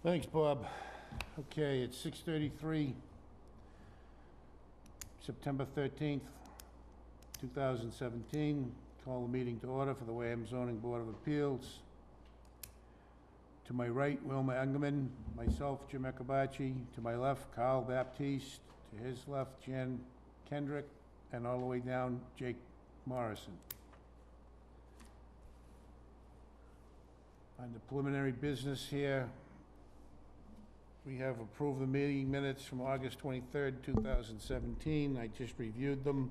Thanks, Bob. Okay, it's 6:33, September 13th, 2017. Call the meeting to order for the Wareham Zoning Board of Appeals. To my right, Wilma Engerman, myself, Jim Ekabachi. To my left, Carl Baptiste. To his left, Jan Kendrick, and all the way down, Jake Morrison. On the preliminary business here, we have approved the meeting minutes from August 23rd, 2017. I just reviewed them.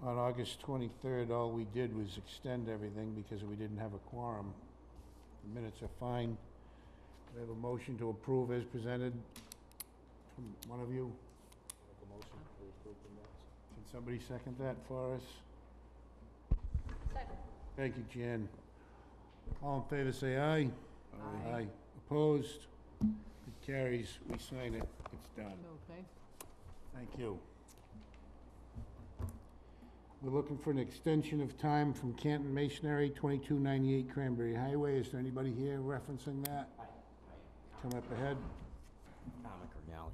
On August 23rd, all we did was extend everything because we didn't have a quorum. The minutes are fine. We have a motion to approve as presented from one of you. Make a motion to approve the minutes. Can somebody second that for us? Second. Thank you, Jan. All in favor, say aye. Aye. Opposed? It carries. We sign it. It's done. Okay. Thank you. We're looking for an extension of time from Canton Masonry, 2298 Cranberry Highway. Is there anybody here referencing that? Hi. Come up ahead. Tom McCarnally.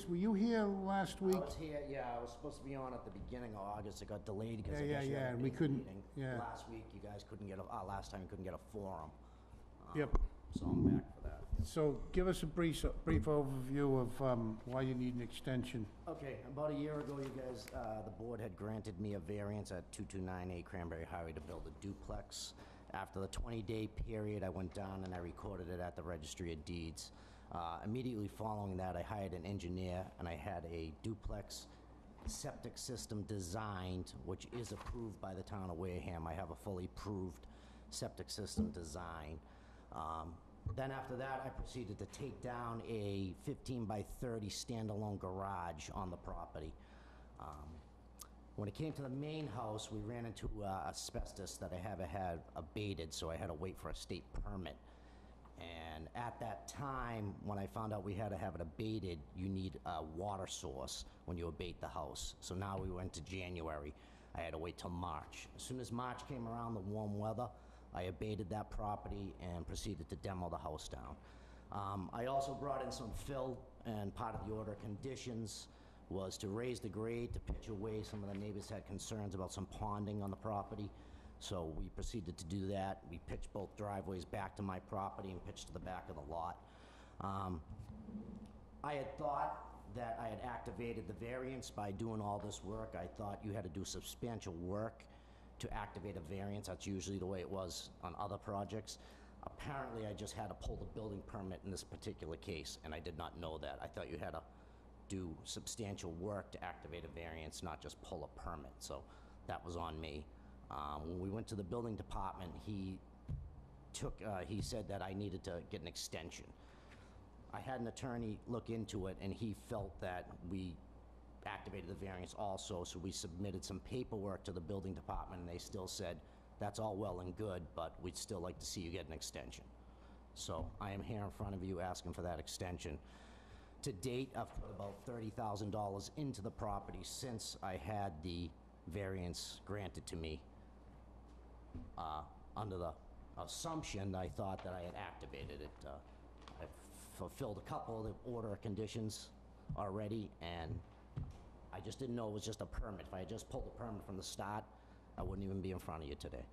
Were you here last I week? was here, yeah, I was supposed to be on at the beginning of August. It got delayed because I Yeah, guess you had a and we big couldn't- meeting. yeah. Last week, you guys couldn't get last time you couldn't get a forum. Yep. So I'm back for that. So give us a brief overview of why you need an extension. Okay, about a year ago, you guys, the board had granted me a variance at 2298 Cranberry Highway to build a duplex. After the 20-day period, I went down and I recorded it at the Registry of Deeds. Immediately following that, I hired an engineer and I had a duplex septic system designed, which is approved by the town of Wareham. I have a fully approved septic system design. Then after that, I proceeded to take down a 15 by 30 standalone garage on the property. When it came to the main house, we ran into asbestos that I haven't had abated, so I had to wait for a state permit. And at that time, when I found out we had to have it abated, you need a water source when you abate the house. So now we went to January. I had to wait till March. As soon as March came around, the warm weather, I abated that property and proceeded to demo the house down. I also brought in some fill, and part of the order of conditions was to raise the grade, to pitch away. Some of the neighbors had concerns about some ponding on the property. So we proceeded to do that. We pitched both driveways back to my property and pitched to the back of the lot. I had thought that I had activated the variance by doing all this work. I thought you had to do substantial work to activate a variance. That's usually the way it was on other projects. Apparently, I just had to pull the building permit in this particular case, and I did not know that. I thought you had to do substantial work to activate a variance, not just pull a permit. So that was on me. When we went to the building department, he said that I needed to get an extension. I had an attorney look into it, and he felt that we activated the variance also, so we submitted some paperwork to the building department, and they still said, that's all well and good, but we'd still like to see you get an extension. So I am here in front of you asking for that extension. To date, I've put about $30,000 into the property since I had the variance granted to me. Under the assumption, I thought that I had activated it. I've fulfilled a couple of the order of conditions already, and I just didn't know it was just a permit. If I had just pulled the permit from the start, I wouldn't even be in front of you today.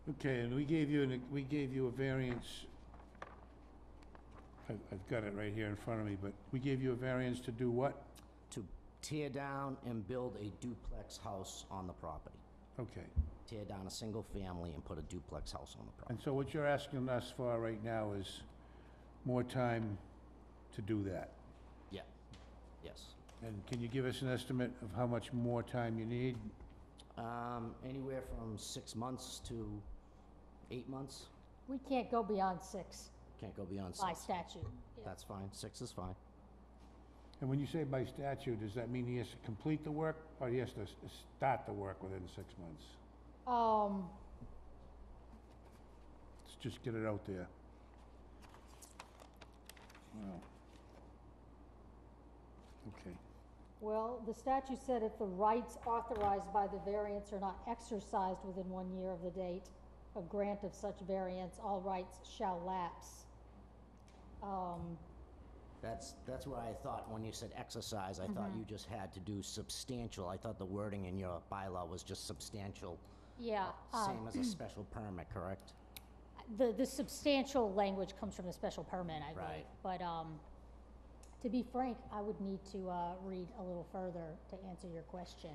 Okay, and we gave you a variance. I've got it right here in front of me, but we gave you a variance to do what? To tear down and build a duplex house on the property. Okay. Tear down a single family and put a duplex house on the property. And so what you're asking us for right now is more time to do that? Yeah, yes. And can you give us an estimate of how much more time you need? Anywhere from 6 months to 8 months. We can't go beyond 6 Can't go beyond 6. by statute. Yeah. That's fine. 6 is fine. And when you say by statute, does that mean he has to complete the work, or he has to start the work within 6 months? Let's just get it out there. Wow. Okay. Well, the statute said if the rights authorized by the variance are not exercised within 1 year of the date, a grant of such variance, all rights shall lapse. That's what I thought when you said exercise. I thought you just had to do substantial. I thought the wording in your bylaw was just substantial. Yeah. Same as a special permit, correct? The substantial language comes from the special permit, I believe. Right. But, to be frank, I would need to, read a little further to answer your question.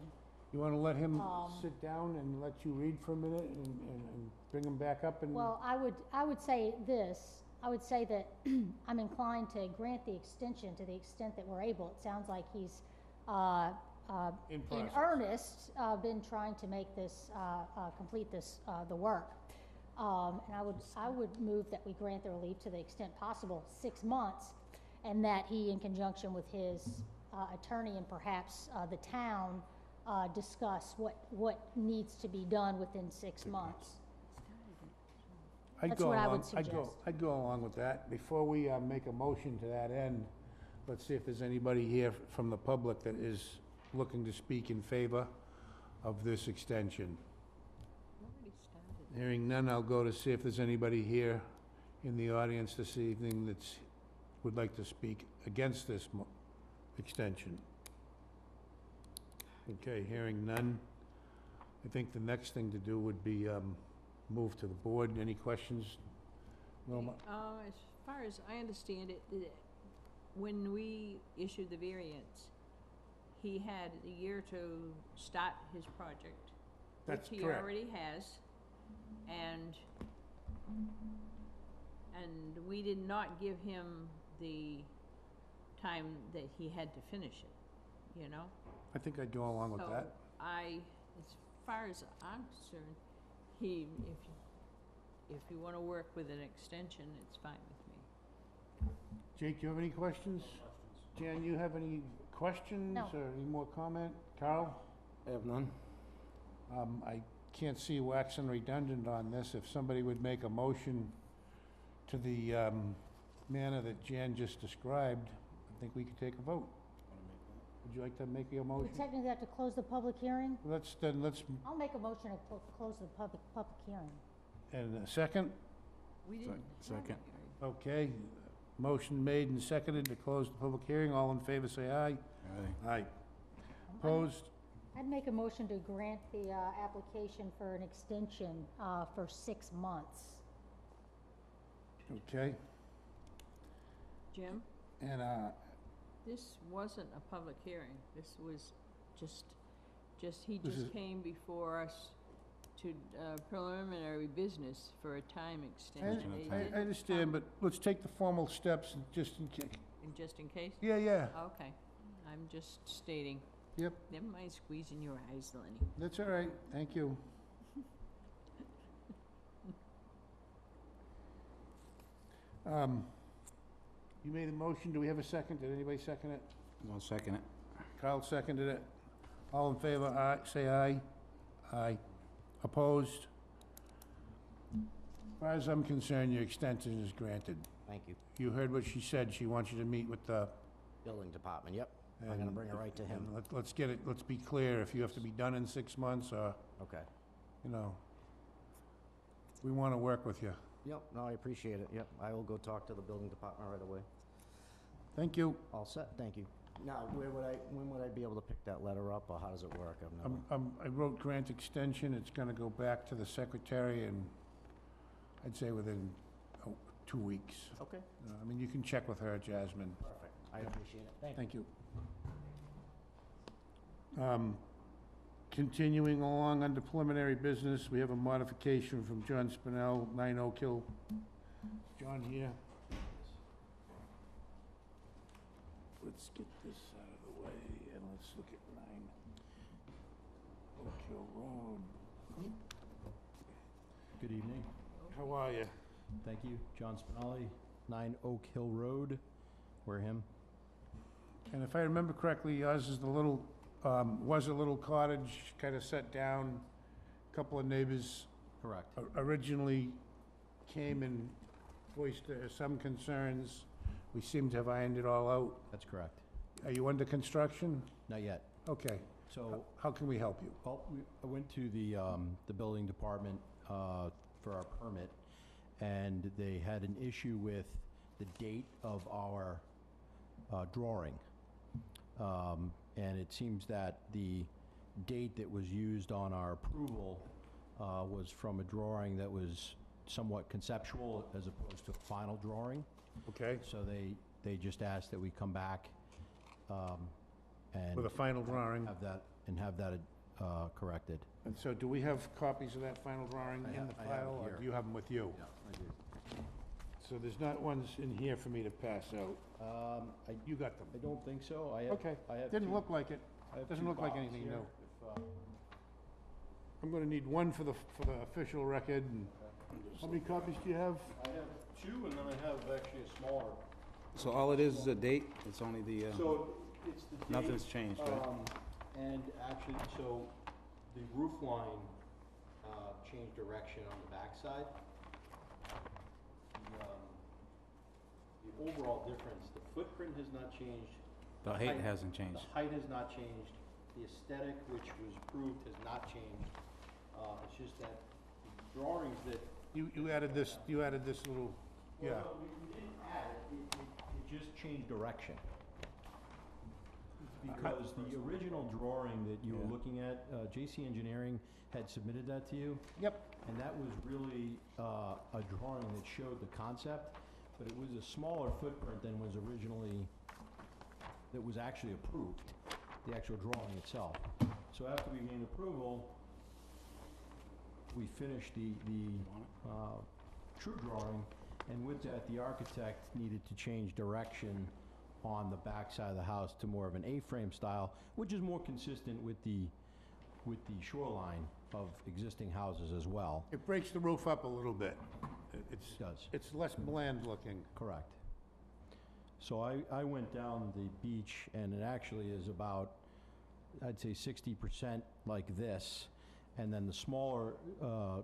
You wanna let him sit down and let you read for a minute and bring him back up and? Well, I would say this, I would say that I'm inclined to grant the extension to the extent that we're able. It sounds like he's, In in process. earnest, been trying to make this, complete this, the work. And I would move that we grant the relief to the extent possible, 6 months, and that he, in conjunction with his, attorney and perhaps, the town, discuss what needs to be done within 6 months. I'd That's go what I would along- suggest. I'd go along with that. Before we make a motion to that end, let's see if there's anybody here from the public that is looking to speak in favor of this extension. Hearing none, I'll go to see if there's anybody here in the audience this evening that's, would like to speak against this extension. Okay, hearing none. I think the next thing to do would be move to the board. Any questions, Wilma? As far as I understand it, when we issued the variance, he had a year to start his project. That's Which he correct. already has, and we did not give him the time that he had to finish it, you know? I think I'd go along with So that. as far as I'm concerned, if you wanna work with an extension, it's fine with me. Jake, you have any questions? Jan, you have any questions? No. Or any more comment? Carl? I have none. I can't see waxing redundant on this. If somebody would make a motion to the manner that Jan just described, I think we could take a vote. Would you like to make your We motion? technically have to close the public hearing. Let's, I'll make a motion to close the public hearing. and a second? We didn't. Second. Okay. Motion made and seconded to close the public hearing. All in favor, say aye. Aye. Opposed? I'd make a motion to grant the application for an extension for 6 months. Okay. Jim, And, this wasn't a public hearing. This was just, he This is- just came before us to preliminary business for a time extension. He I didn't understand, come- but let's take the formal steps and just in case. Just in case? Yeah. Okay, I'm just stating. Yep, Never mind squeezing your eyes, Lenny. that's all right. Thank you. You made a motion. Do we have a second? Did anybody second it? I'll second it. Carl seconded it. All in favor, aye, say aye. Aye. Opposed? As far as I'm concerned, your extension is granted. Thank you. You heard what she said. She wants you to meet with the... Building department, yep. I'm gonna and- bring it right to him. and let's get it, let's be clear, if you have to be done in 6 months, or, Okay. you know, we want to work with you. Yep, no, I appreciate it, yep. I will go talk to the building department right away. Thank you. All set, thank you. Now, when would I be able to pick that letter up, or how does it work? I've never... I wrote grant extension. It's going to go back to the secretary, and I'd say within 2 weeks. Okay, I mean, you can check with her, Jasmine. perfect. I appreciate it. Thank you. Thank you. Continuing along under preliminary business, we have a modification from John Spinell, 9 Oak Hill. John here. Let's get this out of the way, and let's look at 9 Oak Hill Road. Good evening. How are you? Thank you. John Spinelli, 9 Oak Hill Road, Wareham. And if I remember correctly, yours is the little, was a little cottage, kind of set down. A couple of neighbors Correct. originally came and voiced some concerns. We seem to have ironed it all out. That's correct. Are you under construction? Not yet. Okay. So, How can we help you? well, I went to the building department for for our permit, and they had an issue with the date of our drawing. And it seems that the date that was used on our approval was from a drawing that was somewhat conceptual as opposed to a final drawing. Okay, So they just asked that we come back and with a final drawing. have that corrected. And so do we have copies of that final drawing I in have- the I have it file, or here. do you have them with you? Yeah, I do. So there's not ones in here for me to pass out. You got them? I don't think so. I have. Okay, I have didn't two- look like it. I have doesn't two look like copies anything here, new. if, I'm gonna need one for the official record, and how many copies do you have? I have two, and then I have actually a smaller. So all it is a date? It's only the, So it's the date. nothing's changed, right? And actually, so the roof line changed direction on the backside. The overall difference, the footprint has not changed. The height hasn't changed. The height has not changed. The aesthetic, which was approved, has not changed. It's just that the drawings that. You added this little, yeah. Well, no, we didn't add it, it just changed direction. Because the original drawing that you were Yeah. looking at, JC Engineering had submitted that to you. Yep. And that was really a drawing that showed the concept, but it was a smaller footprint than was originally, that was actually approved, the actual drawing itself. So after we gained approval, we finished the true drawing, and with that, the architect needed to change direction on the back side of the house to more of an A-frame style, which is more consistent with the shoreline of existing houses as well. It breaks the roof up a little bit. It's, It does. it's less bland looking. Correct. So I went down the beach, and it actually is about, I'd say 60% like this, and then the smaller,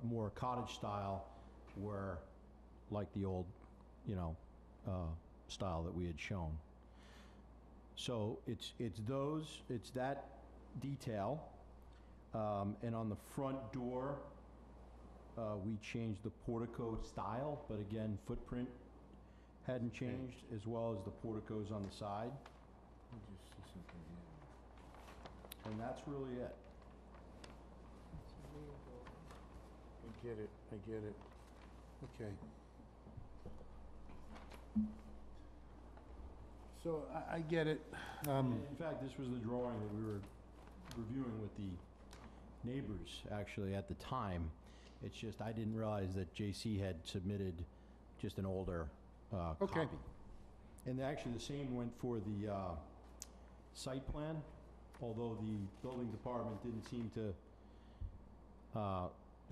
more cottage style were like the old, style that we had shown. So it's that detail, and on the front door, we changed the portico style, but again, footprint hadn't changed, as well as the porticos on the side, and that's really it. I get it. Okay. So I get it. In fact, this was the drawing that we were reviewing with the neighbors, actually, at the time. It's just, I didn't realize that JC had submitted just an older Okay. copy. And actually, the same went for the site plan, although the building department didn't seem to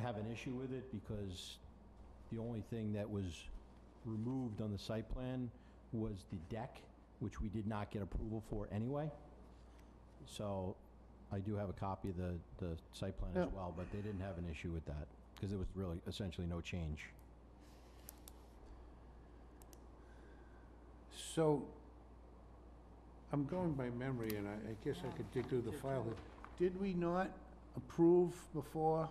have an issue with it, because the only thing that was removed on the site plan was the deck, which we did not get approval for anyway. So I do have a copy of the site plan as Yeah. well, but they didn't have an issue with that, because there was really essentially no change. So, I'm going by memory, and I guess I could dig through the file. Did we not approve before?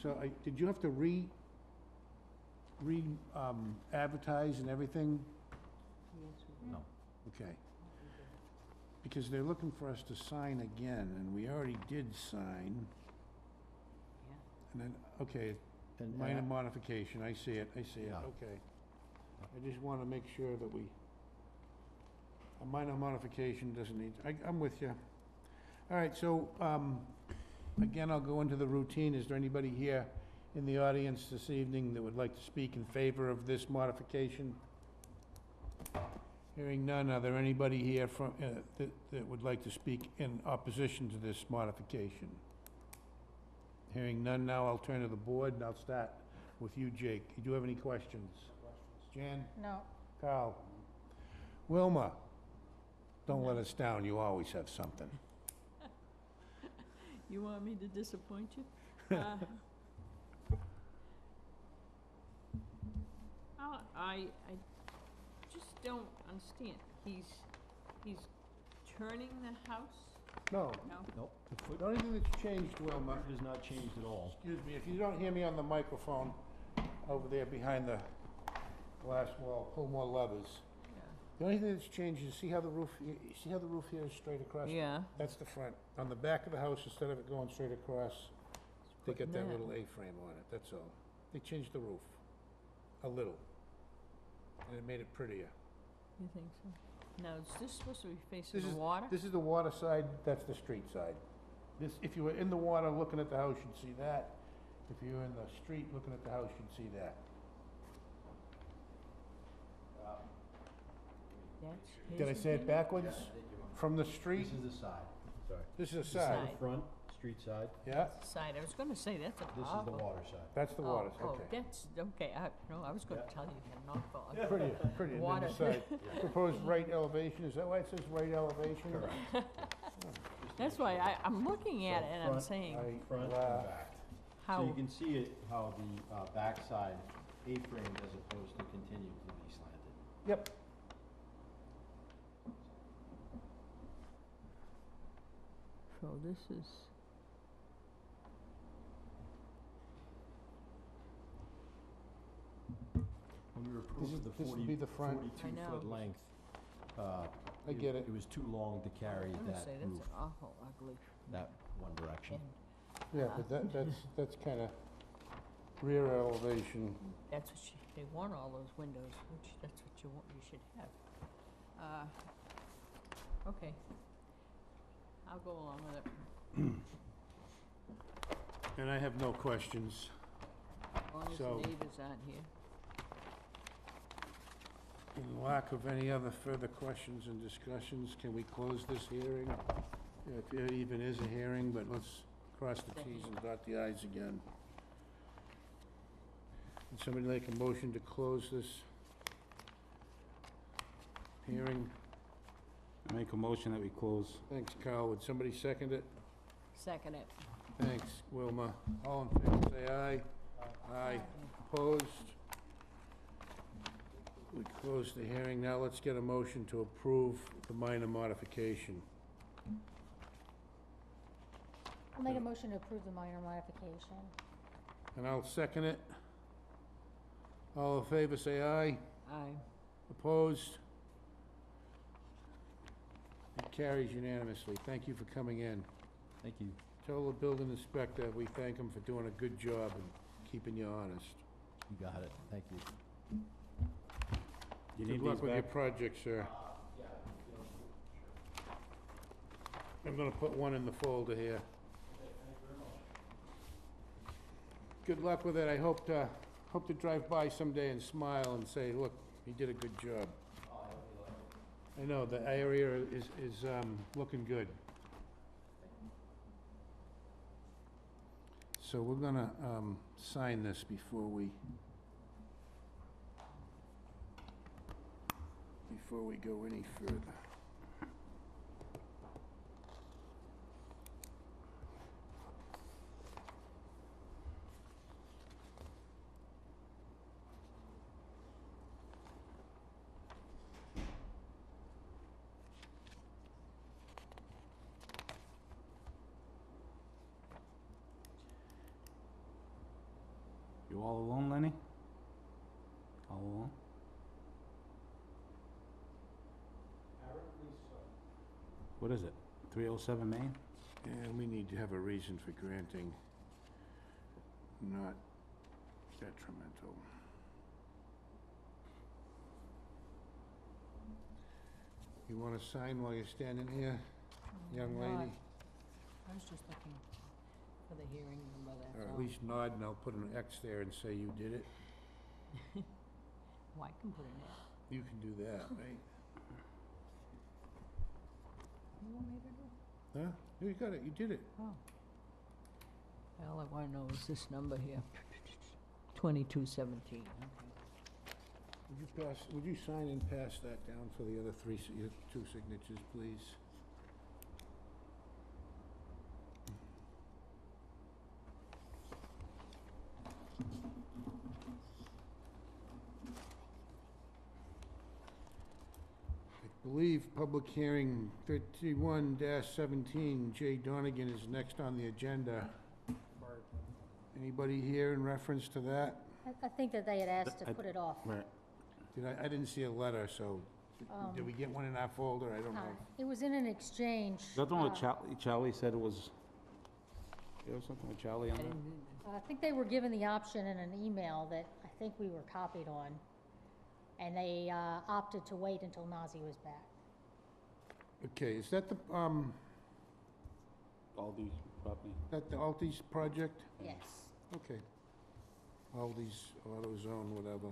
So did you have to advertise and everything? No. Okay. Because they're looking for us to sign again, and we already did sign. And then, okay, And minor modification, I see it, Yeah. okay. I just want to make sure that a minor modification doesn't need, I'm with you. All right, so, again, I'll go into the routine. Is there anybody here in the audience this evening that would like to speak in favor of this modification? Hearing none, are there anybody here from, that would like to speak in opposition to this modification? Hearing none, now I'll turn to the board, and I'll start with you, Jake. Do you have any questions? Jan? No, Carl? Wilma? Don't let us down, you always have something. You want me to disappoint you? I just don't understand. He's turning the house? No, No? Nope, the the only thing that's changed, Wilma, footprint has not changed at all. excuse me, if you don't hear me on the microphone, over there behind the glass wall, pull more levers. Yeah. The only thing that's changed is, see how the roof, you see how the roof here is straight across? Yeah, That's the front. On the back of the house, instead of it going straight across, they got that Putting that. little A-frame on it, that's all. They changed the roof, a little, and it made it prettier. you think so? Now, is this supposed to be facing This the is- water? This is the water side, that's the street side. This, if you were in the water looking at the house, you'd see that. If you were in the street looking at the house, you'd see that. That's Did I his say it opinion? backwards? From the street? This is the side, sorry. This is the The side, side. Front, street side, yeah? Side, I was gonna say, that's a this is the awful. water side. That's the water, Oh, okay. that's, okay, I was gonna Yeah. tell you that, not for. Prettier, prettier than Water. the side. Proposed right elevation, is that why it says right elevation? Correct. That's why I'm looking at So it and I'm front, saying, Right, Front and left. back. how, So you can see it, how the backside A-framed as opposed to continued to be slanted. Yep. so this is, When we were This approved is- the this would be the front. 42-foot know. length, I get it. It was too long to I carry was gonna that say, that's roof, an awful ugly that one direction. end. Yeah, but that's kinda rear elevation. That's what they want all those windows, which, that's what you want, you should have. Okay. I'll go along with it, And I have no questions. as long as the So- neighbors aren't here. In lack of any other further questions and discussions, can we close this hearing? If it even is a hearing, but let's cross the Ts and dot the Is again. Would somebody make a motion to close this hearing? I make a motion that we close. Thanks, Carl. Would somebody second it? Second it. Thanks, Wilma. All in favor, say aye. Aye. Opposed? We close the hearing. Now let's get a motion to approve the minor modification. I'll make a motion to approve the minor modification. And I'll second it. All in favor, say aye. Aye. Opposed? It carries unanimously. Thank you for coming in. Thank you. Tell the building inspector we thank him for doing a good job and keeping you honest. You got it, thank you. You Good need luck these with your back? project, sir. I'm gonna put one in the folder here. Good luck with it. I hope to drive by someday and smile and say, look, you did a good job. I know, the area is looking good. So we're gonna sign this before we go any further. You all alone, Lenny? All alone? What is it? 307 Main? And we need to have a reason for granting not detrimental. You wanna sign while you're standing here, young lady? Nod. I was just looking for the hearing number, Or that's at all. least nod and I'll put an X there and say you did it. Well, I can put it in. You can do that, right? You want me to do? Huh? You got it, you did it. Oh. All I wanna know is this number here. 2217, okay. Would you sign and pass that down for the other your two signatures, please? I believe public hearing 31-17, Jay Donigan is next on the agenda. Anybody here in reference to that? I think that they had asked to I- put it off. Right. I didn't see a letter, so, did we get one in our folder? I don't know. It was in an exchange. That's the one with uh, Charlie said it was, there was something with Charlie on I there? didn't, I think they were given the option in an email that I think we were copied on, and they opted to wait until Nazi was back. Okay, is that the, Aldi property. that the Altis project? Yes. Okay. Aldi's, AutoZone, whatever.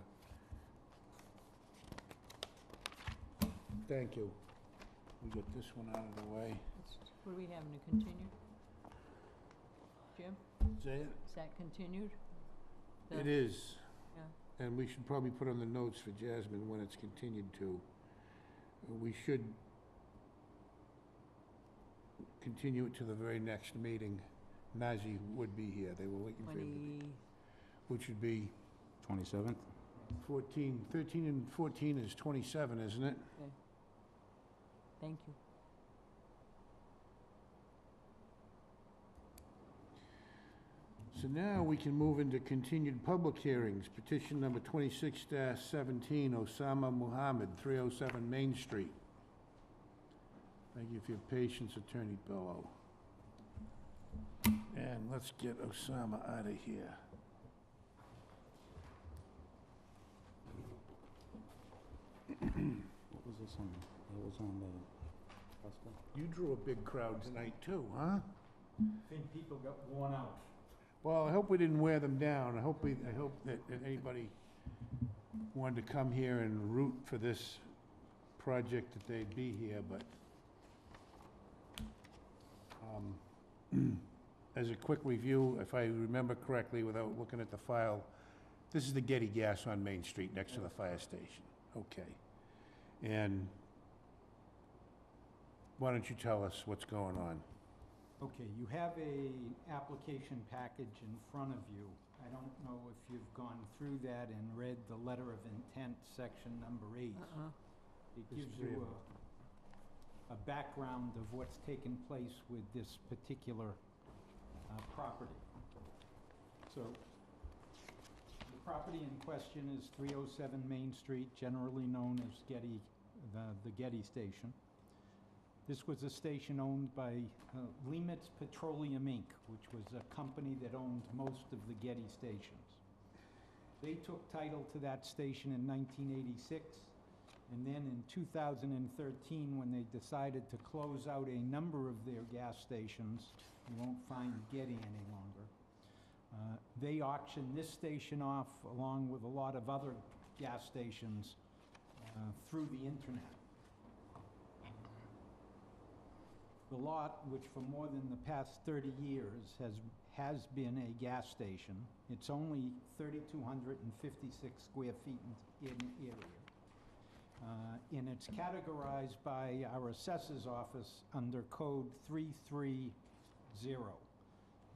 Thank you. We got this one out of the way. what are we having to continue? Jim, Say it? is that continued? The- It is. Yeah. And we should probably put on the notes for Jasmine when it's continued to. We should continue it to the very next meeting. Nazi would be here. They were waiting for him to be, 20, which would be 27th? 14, 13 and 14 is 27, isn't it? thank you. So now we can move into continued public hearings. Petition number 26-17, Osama Muhammad, 307 Main Street. Thank you for your patience, Attorney Bello. And let's get Osama out of here. What was this on? It was on the, Pascal? You drew a big crowd tonight too, huh? I think people got worn out. Well, I hope we didn't wear them down. I hope that anybody wanted to come here and root for this project, that they'd be here, but as a quick review, if I remember correctly, without looking at the file, this is the Getty Gas on Main Street next to the fire station. Okay. And why don't you tell us what's going on? Okay, you have a application package in front of you. I don't know if you've gone through that and read the letter of intent, section number 8. It There's gives three of you a background of what's taken place with this particular property. So, the property in question is 307 Main Street, generally known as the Getty Station. This was a station owned by Lemitz Petroleum Inc., which was a company that owned most of the Getty stations. They took title to that station in 1986, and then in 2013, when they decided to close out a number of their gas stations, you won't find Getty any longer, they auctioned this station off along with a lot of other gas stations through the internet. The lot, which for more than the past 30 years has been a gas station, it's only 3,256 square feet in area. And it's categorized by our assessor's office under code 330.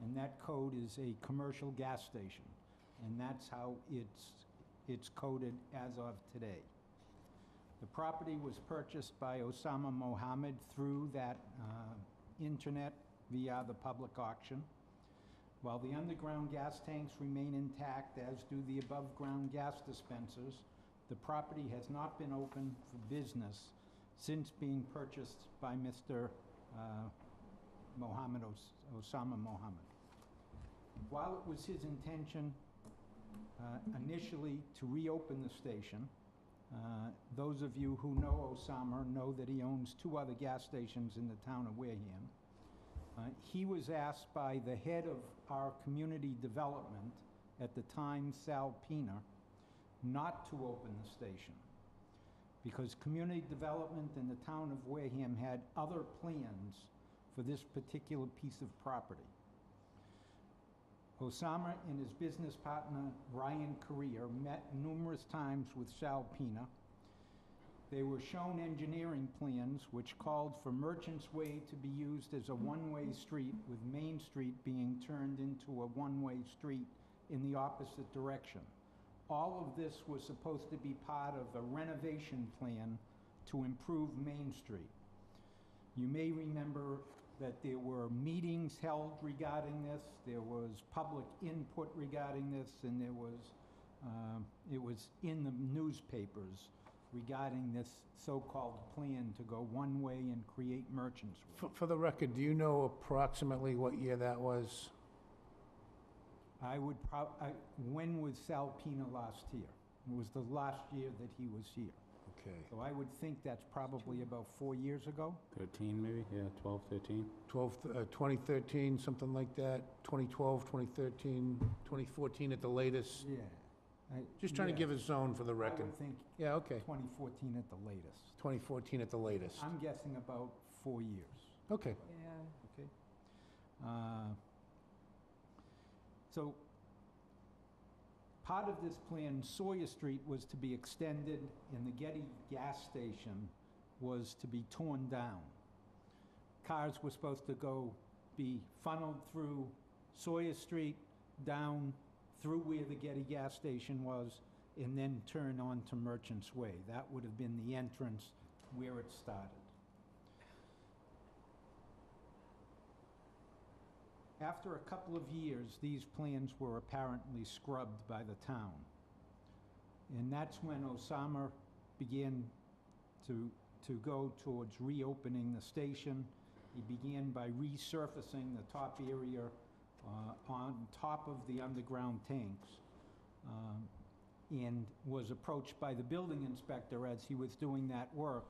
And that code is a commercial gas station. And that's how it's coded as of today. The property was purchased by Osama Mohammed through that internet via the public auction. While the underground gas tanks remain intact, as do the above-ground gas dispensers, the property has not been open for business since being purchased by Mr. Osama Mohammed. While it was his intention initially to reopen the station, those of you who know Osama know that he owns 2 other gas stations in the town of Wareham. He was asked by the head of our community development at the time, Sal Pina, not to open the station because community development in the town of Wareham had other plans for this particular piece of property. Osama and his business partner, Ryan Correa, met numerous times with Sal Pina. They were shown engineering plans which called for Merchants Way to be used as a one-way street, with Main Street being turned into a one-way street in the opposite direction. All of this was supposed to be part of a renovation plan to improve Main Street. You may remember that there were meetings held regarding this, there was public input regarding this, and there was It was in the newspapers regarding this so-called plan to go one way and create merchants. For the record, do you know approximately what year that was? When was Sal Pina last here? It was the last year that he was here. Okay. So I would think that's probably about 4 years ago. 13 maybe, yeah, 12, 13. 2013, something like that, 2012, 2013, 2014 at the latest? Yeah. Just trying to give a zone for the I record. would think Yeah, okay, 2014 at the latest. 2014 at the latest. I'm guessing about 4 years. Okay. Yeah. Okay. So, part of this plan, Sawyer Street was to be extended and the Getty gas station was to be torn down. Cars were supposed to be funneled through Sawyer Street, down through where the Getty gas station was, and then turn on to Merchants Way. That would have been the entrance where it started. After a couple of years, these plans were apparently scrubbed by the town. And that's when Osama began to go towards reopening the station. He began by resurfacing the top area on top of the underground tanks, and was approached by the building inspector as he was doing that work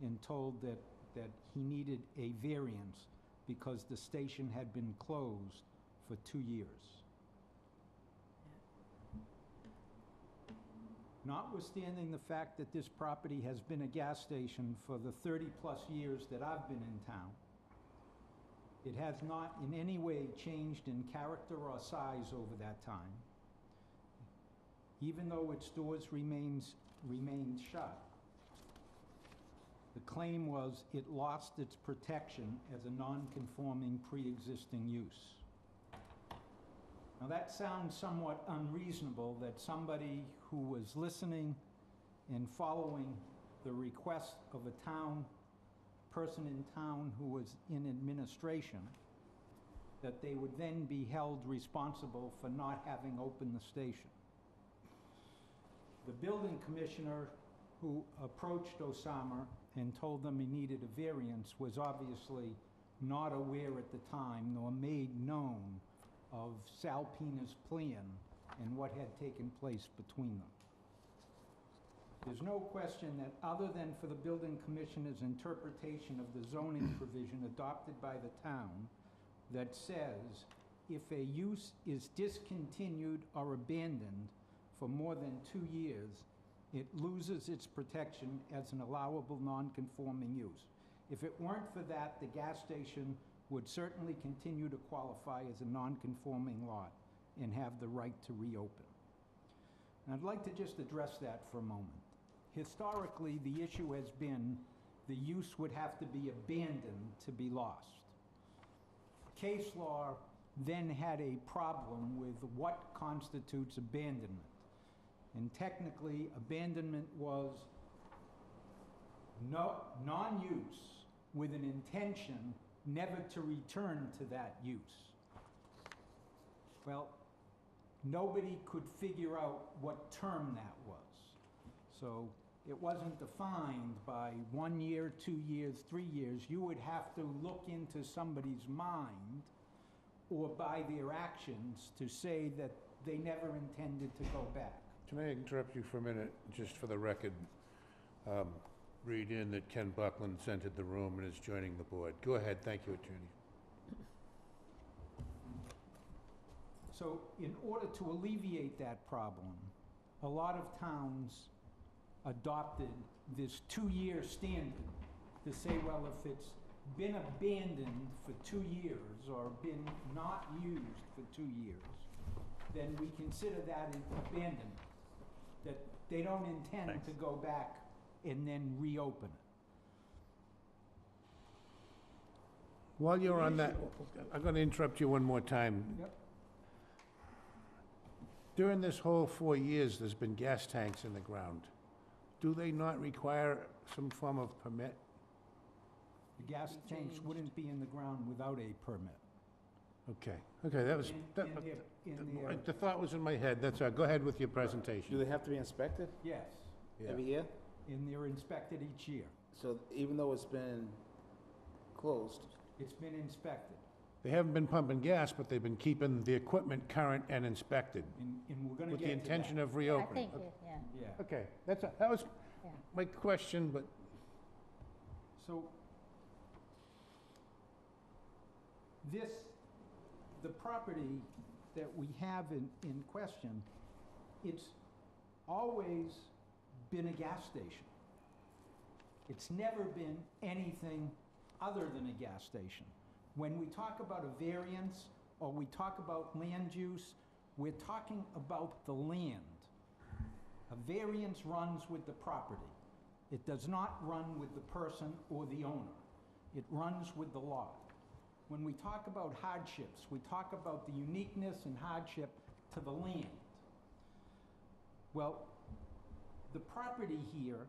and told that he needed a variance because the station had been closed for 2 years. Notwithstanding the fact that this property has been a gas station for the 30-plus years that I've been in town, it has not in any way changed in character or size over that time. Even though its doors remained shut, the claim was it lost its protection as a non-conforming pre-existing use. Now that sounds somewhat unreasonable that somebody who was listening and following the request of a person in town who was in administration, that they would then be held responsible for not having opened the station. The building commissioner who approached Osama and told them he needed a variance was obviously not aware at the time nor made known of Sal Pina's plan and what had taken place between them. There's no question that other than for the building commissioner's interpretation of the zoning provision adopted by the town that says if a use is discontinued or abandoned for more than 2 years, it loses its protection as an allowable non-conforming use. If it weren't for that, the gas station would certainly continue to qualify as a non-conforming lot and have the right to reopen. And I'd like to just address that for a moment. Historically, the issue has been the use would have to be abandoned to be lost. Case law then had a problem with what constitutes abandonment. And technically, abandonment was non-use with an intention never to return to that use. Well, nobody could figure out what term that was. So it wasn't defined by 1 year, 2 years, 3 years. You would have to look into somebody's mind or by their actions to say that they never intended to go back. Can I interrupt you for a minute, just for the record? Read in that Ken Buckland's entered the room and is joining the board. Go ahead, thank you, Attorney. So in order to alleviate that problem, a lot of towns adopted this 2-year standard to say, well, if it's been abandoned for 2 years or been not used for 2 years, then we consider that an abandonment, that they don't intend to go back and then reopen it. While you're on that, I'm going to interrupt you one more time. Yep. During this whole 4 years, there's been gas tanks in the ground. Do they not require some form of permit? The gas tanks wouldn't be in the ground without a permit. Okay, okay, that was, In their, the thought was in my head, that's all. Go ahead with your Do presentation. they have to be inspected yes, Yeah. every year? and they're inspected each year. So even though it's been closed, It's been inspected, They haven't been pumping gas, but they've been keeping the equipment current and inspected, and we're gonna with get the to that. intention of I reopening. think, yeah. Yeah, Okay, that was Yeah. my question, but so the property that we have in question, it's always been a gas station. It's never been anything other than a gas station. When we talk about a variance or we talk about land use, we're talking about the land. A variance runs with the property. It does not run with the person or the owner. It runs with the lot. When we talk about hardships, we talk about the uniqueness and hardship to the land. Well, the property here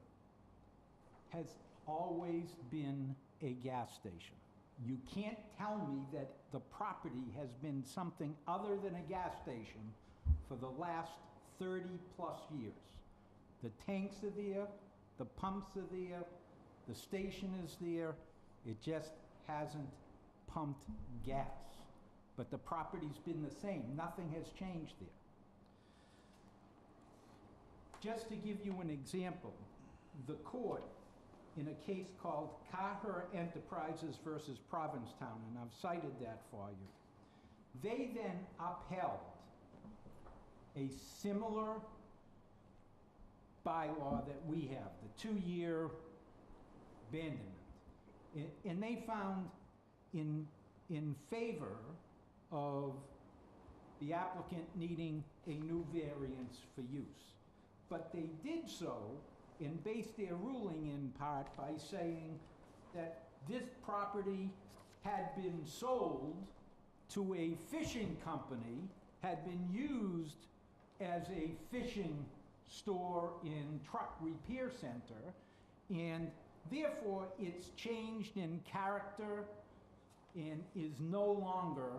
has always been a gas station. You can't tell me that the property has been something other than a gas station for the last 30-plus years. The tanks are there, the pumps are there, the station is there, it just hasn't pumped gas. But the property's been the same, nothing has changed there. Just to give you an example, the court, in a case called Carher Enterprises versus Provincetown, and I've cited that for you, they then upheld a similar bylaw that we have, the 2-year abandonment. And they found in favor of the applicant needing a new variance for use. But they did so and based their ruling in part by saying that this property had been sold to a fishing company, had been used as a fishing store and truck repair center, and therefore it's changed in character and is no longer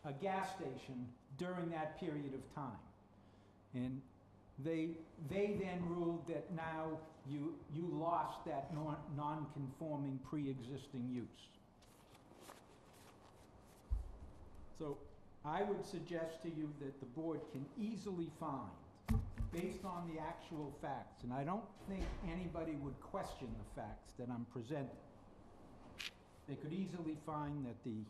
a gas station during that period of time. And they then ruled that now you lost that non-conforming pre-existing use. So I would suggest to you that the board can easily find, based on the actual facts, and I don't think anybody would question the facts that I'm presenting, they could easily find that the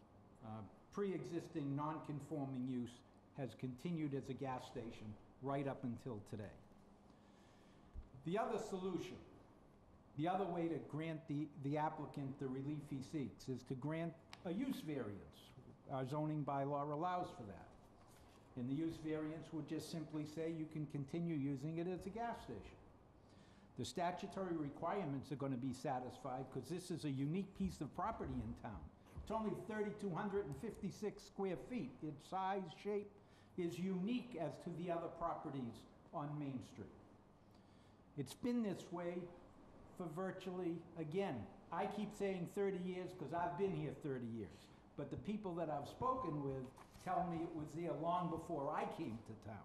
pre-existing non-conforming use has continued as a gas station right up until today. The other solution, the other way to grant the applicant the relief he seeks is to grant a use variance. Our zoning bylaw allows for that. And the use variance would just simply say you can continue using it as a gas station. The statutory requirements are going to be satisfied because this is a unique piece of property in town. It's only 3,256 square feet. Its size, shape is unique as to the other properties on Main Street. It's been this way for virtually, again, I keep saying 30 years because I've been here 30 years. But the people that I've spoken with tell me it was there long before I came to town.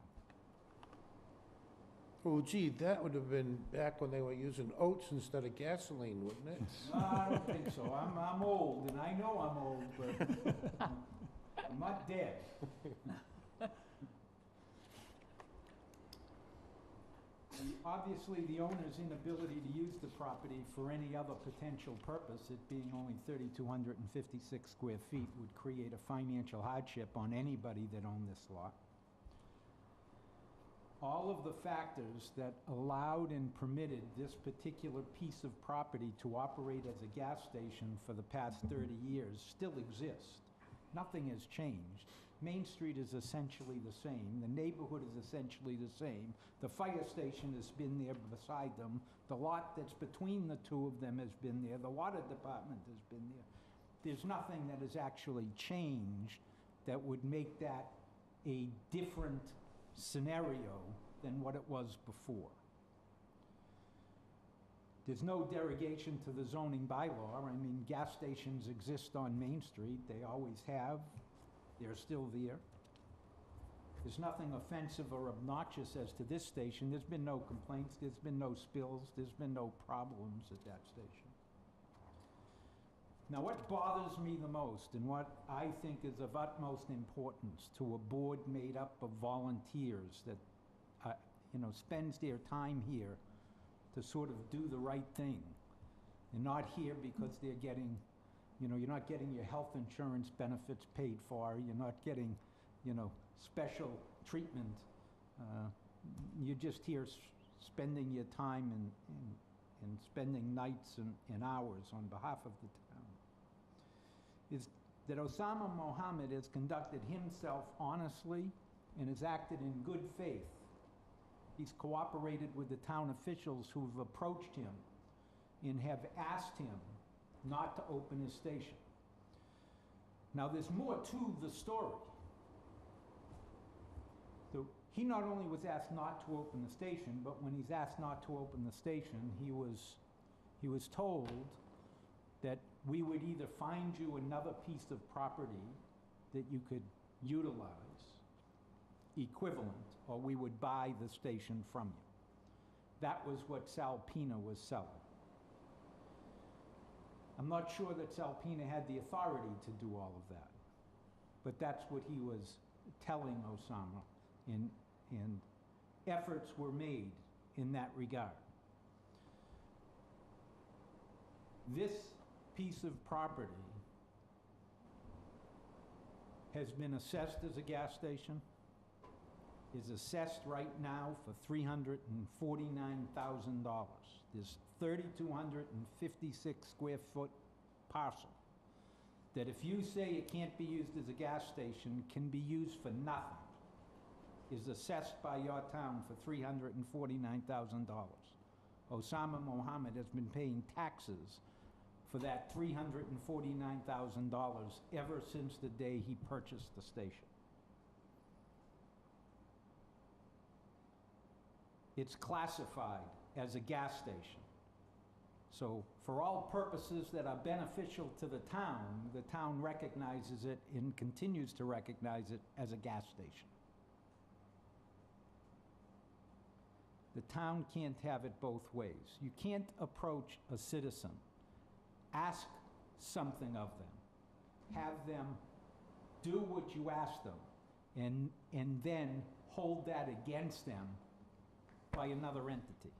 oh gee, that would have been back when they were using oats instead of gasoline, wouldn't it? No, I don't think so. I'm old, and I know I'm old, but I'm not dead. Obviously, the owner's inability to use the property for any other potential purpose, it being only 3,256 square feet, would create a financial hardship on anybody that owned this lot. All of the factors that allowed and permitted this particular piece of property to operate as a gas station for the past 30 years still exist. Nothing has changed. Main Street is essentially the same. The neighborhood is essentially the same. The fire station has been there beside them. The lot that's between the two of them has been there. The water department has been there. There's nothing that has actually changed that would make that a different scenario than what it was before. There's no derogation to the zoning bylaw. I mean, gas stations exist on Main Street. They always have. They're still there. There's nothing offensive or obnoxious as to this station. There's been no complaints, there's been no spills, there's been no problems at that station. Now, what bothers me the most, and what I think is of utmost importance to a board made up of volunteers that, spends their time here to sort of do the right thing, and not here because they're getting, you're not getting your health insurance benefits paid for, you're not getting, special treatment. You're just here spending your time and spending nights and hours on behalf of the town. Is that Osama Mohammed has conducted himself honestly and has acted in good faith. He's cooperated with the town officials who've approached him and have asked him not to open his station. Now, there's more to the story. So he not only was asked not to open the station, but when he's asked not to open the station, he was told that we would either find you another piece of property that you could utilize equivalent, or we would buy the station from you. That was what Salpina was selling. I'm not sure that Salpina had the authority to do all of that, but that's what he was telling Osama, and efforts were made in that regard. This piece of property has been assessed as a gas station, is assessed right now for $349,000. This 3,256 square foot parcel that, if you say it can't be used as a gas station, can be used for nothing, is assessed by your town for $349,000. Osama Mohammed has been paying taxes for that $349,000 ever since the day he purchased the station. It's classified as a gas station. So for all purposes that are beneficial to the town recognizes it and continues to recognize it as a gas station. The town can't have it both ways. You can't approach a citizen, ask something of them, have them do what you ask them, and then hold that against them by another entity.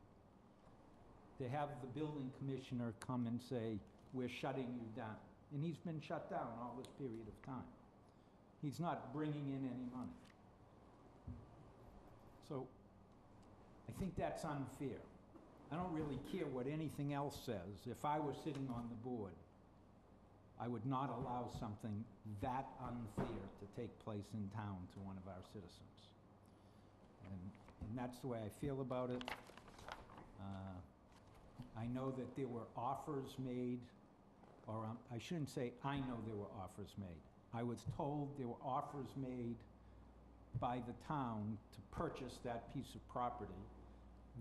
To have the building commissioner come and say, we're shutting you down. And he's been shut down all this period of time. He's not bringing in any money. So I think that's unfair. I don't really care what anything else says. If I were sitting on the board, I would not allow something that unfair to take place in town to one of our citizens. And that's the way I feel about it. I know that there were offers made, or I shouldn't say I know there were offers made. I was told there were offers made by the town to purchase that piece of property.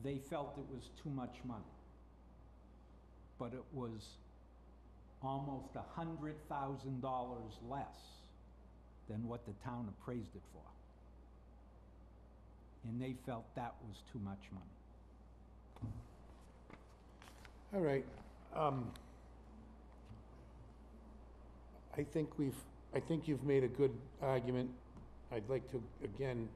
They felt it was too much money. But it was almost $100,000 less than what the town appraised it for. And they felt that was too much money. All right. I think you've made a good argument. I'd like to, again,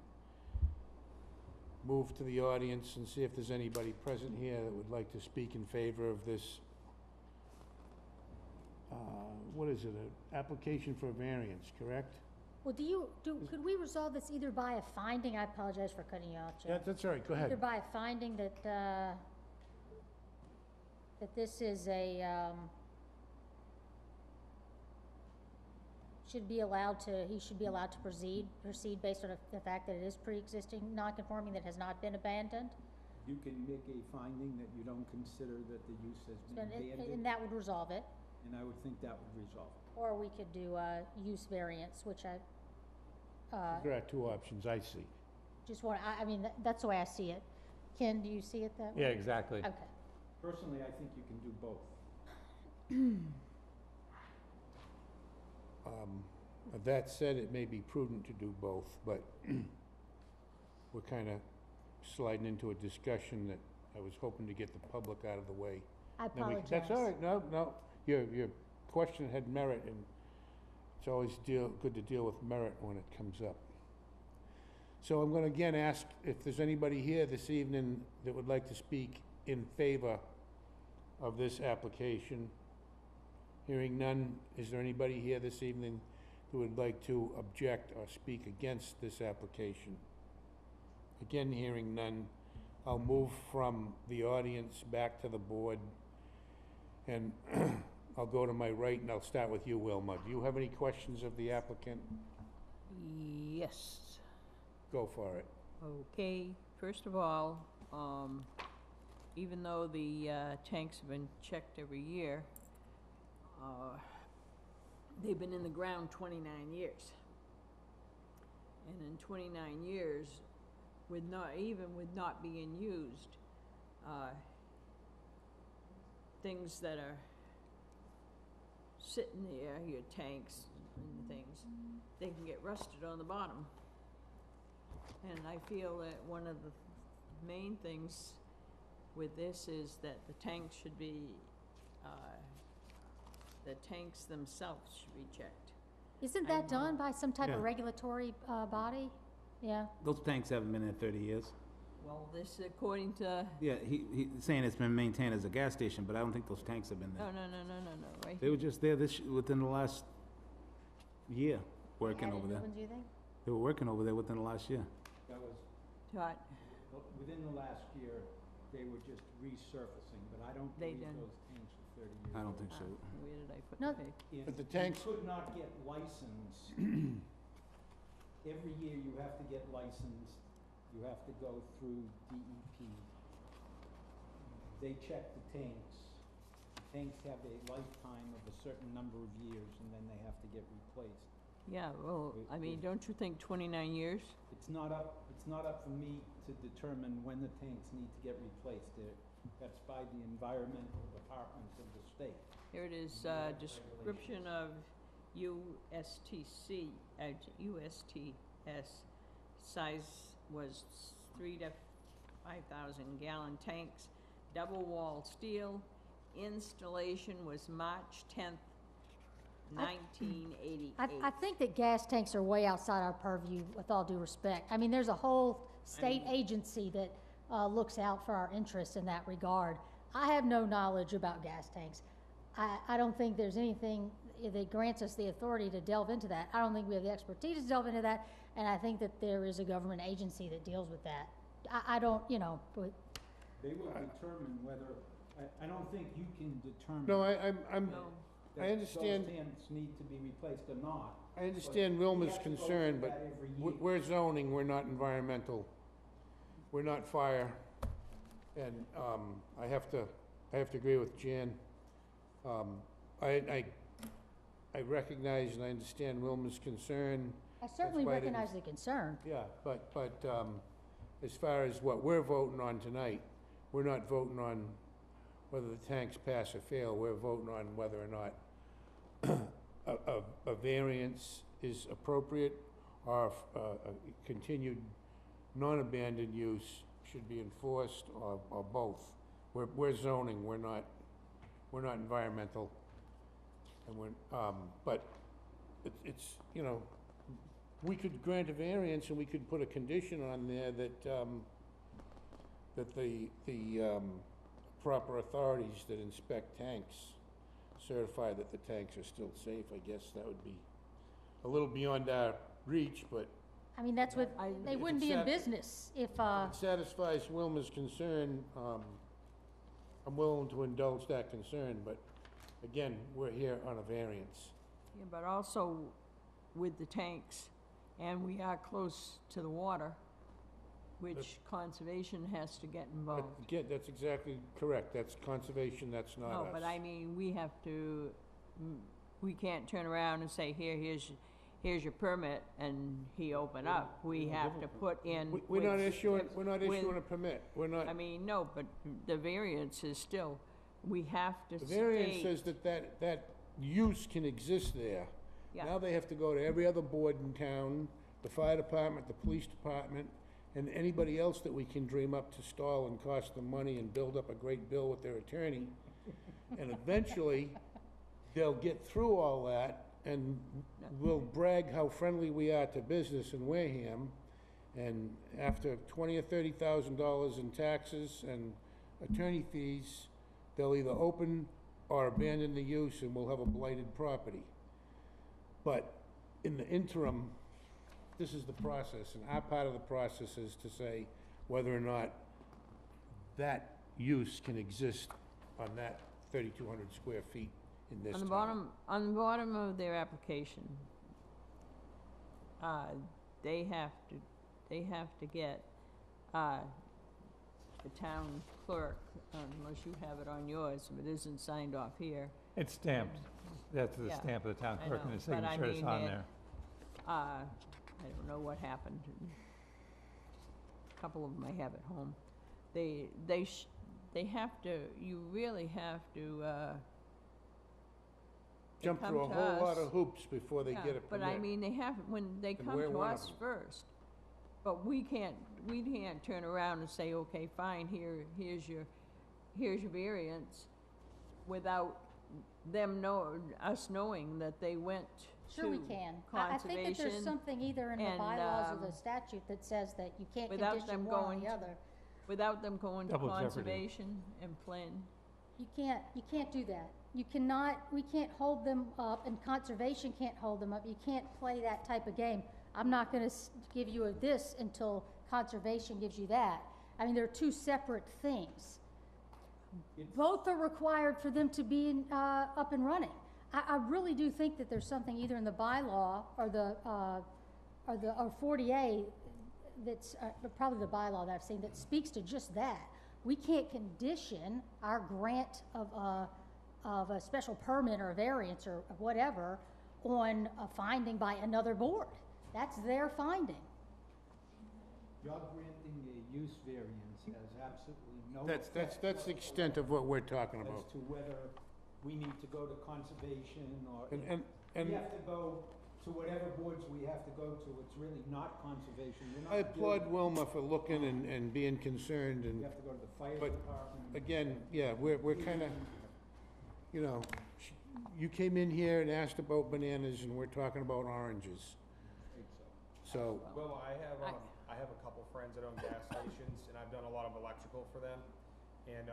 move to the audience and see if there's anybody present here that would like to speak in favor of this. What is it, an application for a variance, correct? Well, could we resolve this either by a finding? I apologize for cutting you off, Yeah, Jeff. that's all right, go Either ahead. by a finding that this is he should be allowed to proceed based on the fact that it is pre-existing non-conforming that has not been abandoned. You can make a finding that you don't consider that the use has been abandoned, And that would resolve it. and I would think that would resolve it. Or we could do a use variance, which I There are two options I see. just want, I mean, that's the way I see it. Ken, do you see it that way? Yeah, exactly. Okay. Personally, I think you can do both. That said, it may be prudent to do both, but we're kind of sliding into a discussion that I was hoping to get the public out of the way. I Then we- apologize. That's all right, no, your question had merit, and it's always good to deal with merit when it comes up. So I'm gonna again ask if there's anybody here this evening that would like to speak in favor of this application. Hearing none, is there anybody here this evening who would like to object or speak against this application? Again, hearing none, I'll move from the audience back to the board, and I'll go to my right, and I'll start with you, Wilma. Do you have any questions of the applicant? Yes. Go for it. Okay, first of all, even though the tanks have been checked every year, they've been in the ground 29 years. And in 29 years, with not being used, things that are sitting there, your tanks and things, they can get rusted on the bottom. And I feel that one of the main things with this is that the tanks should be, the tanks themselves should be checked. Isn't that I- done by some type of Yeah. regulatory body? Yeah, Those tanks haven't been there 30 years. Well, this according to, Yeah, he's saying it's been maintained as a gas station, but I don't think those tanks have been no, there. right? They were just there within the last year, working over there. Added new ones, you think? They were working over there within the last year. That was, Todd, within the last year, they were just resurfacing, but I don't They believe done. those tanks are 30 years I don't old. think so. where did I put No. the paper? And But the tanks- You could not get license. Every year you have to get licensed, you have to go through DEP. They check the tanks. The tanks have a lifetime of a certain number of years, and then they have to get replaced. Yeah, well, I mean, don't you think 29 years? It's not up for me to determine when the tanks need to get replaced. That's by the environmental departments of the state. Here it is, description of USTC, USTS. Size was 3 to 5,000 gallon tanks, double wall steel. Installation was March 10th, 1988. I think that gas tanks are way outside our purview, with all due respect. I mean, there's a whole state agency that looks out for our interests in that regard. I have no knowledge about gas tanks. I don't think there's anything that grants us the authority to delve into that. I don't think we have the expertise to delve into that, and I think that there is a government agency that deals with that. I don't, but They will determine whether, I don't think you can determine. No, I'm, No, that I understand- Those tanks need to be replaced or not. I understand Wilma's have to go concern, through but that every year. we're zoning, we're not environmental, we're not fire, and, I have to agree with Jan. I recognize and I understand Wilma's concern, I certainly why I didn't- recognize the concern. yeah, but, as far as what we're voting on tonight, we're not voting on whether the tanks pass or fail, we're voting on whether or not a variance is appropriate, or if, a continued non-abandoned use should be enforced, or both. We're zoning, we're not environmental, and but it's, we could grant a variance and we could put a condition on there that, that the proper authorities that inspect tanks certify that the tanks are still safe. I guess that would be a little beyond our reach, but I mean, that's what, I- they If wouldn't it's be in that- business if, it satisfies Wilma's concern. I'm willing to indulge that concern, but again, we're here on a variance. yeah, but also with the tanks, and we are close to the water, which conservation has to get involved. Again, that's exactly correct. That's conservation, that's not us. No, but I mean, we have to, we can't turn around and say, here's your permit, and he open up. We have to put in. We're not with- issuing, we're not with- issuing a permit. We're not, I mean, no, but the variance is still, we have to the variance state. says that use can exist there. Yeah. Now they have to go to every other board in town, the fire department, the police department, and anybody else that we can dream up to stall and cost them money and build up a great bill with their attorney. And eventually, they'll get through all that, and we'll brag how friendly we are to business in Wareham. And after $20,000 or $30,000 in taxes and attorney fees, they'll either open or abandon the use, and we'll have a blighted property. But in the interim, this is the process, and our part of the process is to say whether or not that use can exist on that 3,200 square feet in this town. On the bottom of their application, they have to get, the town clerk, unless you have it on yours, if it isn't signed off here. It's stamped. That's the Yeah, stamp of the town I clerk and know, the but I signature is mean on it- there. I don't know what happened. A couple of them I have at home. They have to, you really have to, Jump come through a to whole lot us. of hoops before they yeah, get a but I permit. mean, they have, when they come we're to one of us them. first. But we can't turn around and say, okay, fine, here's your variance, without them us knowing that they went to Sure we can. I think that there's conservation, something either in the and, bylaws or the statute that says that you can't without condition them one on going the to- other. without them going to Double jeopardy. conservation and plan. You can't do that. You cannot, we can't hold them up, and conservation can't hold them up. You can't play that type of game. I'm not gonna give you this until conservation gives you that. I mean, they're two separate things. Both are required for them to be up and running. I really do think that there's something either in the bylaw or 40A that's, probably the bylaw that I've seen, that speaks to just that. We can't condition our grant of a special permit or a variance or whatever on a finding by another board. That's their finding. Your granting a use variance has absolutely no That's effect the extent of what we're talking as about. to whether we need to go to conservation or. And We have to go to whatever boards we have to go to. It's really not conservation. You're not I applaud doing- Wilma for looking and being concerned, You and have to go to the fire but department. again, yeah, we're kind of, you know, you came in here and asked about bananas, and we're talking about oranges. So, Well, I have a couple friends that own gas stations, and I've done a lot of electrical for them. And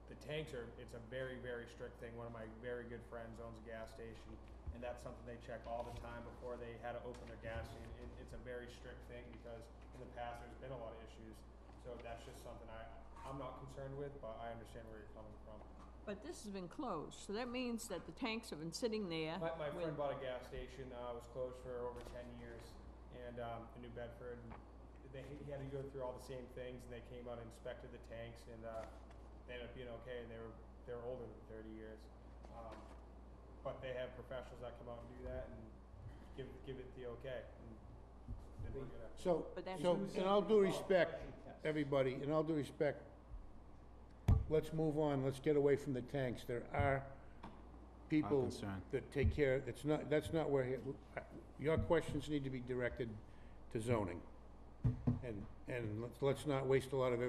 the tanks it's a very, very strict thing. One of my very good friends owns a gas station, and that's something they check all the time before they had to open their gas station. It's a very strict thing because in the past there's been a lot of issues. So that's just something I'm not concerned with, but I understand where you're coming from. But this has been closed, so that means that the tanks have been sitting there. My with- friend bought a gas station, was closed for over 10 years, and in New Bedford. And he had to go through all the same things, and they came out and inspected the tanks, and they ended up being okay, and they were older than 30 years. But they have professionals that come out and do that and give it the okay. And then we're gonna. so, But that's- in all due respect, everybody, in all due respect, let's move on, let's get away from the tanks. There are people concerned. that take care, that's not where, your questions need to be directed to zoning. And let's not waste a lot of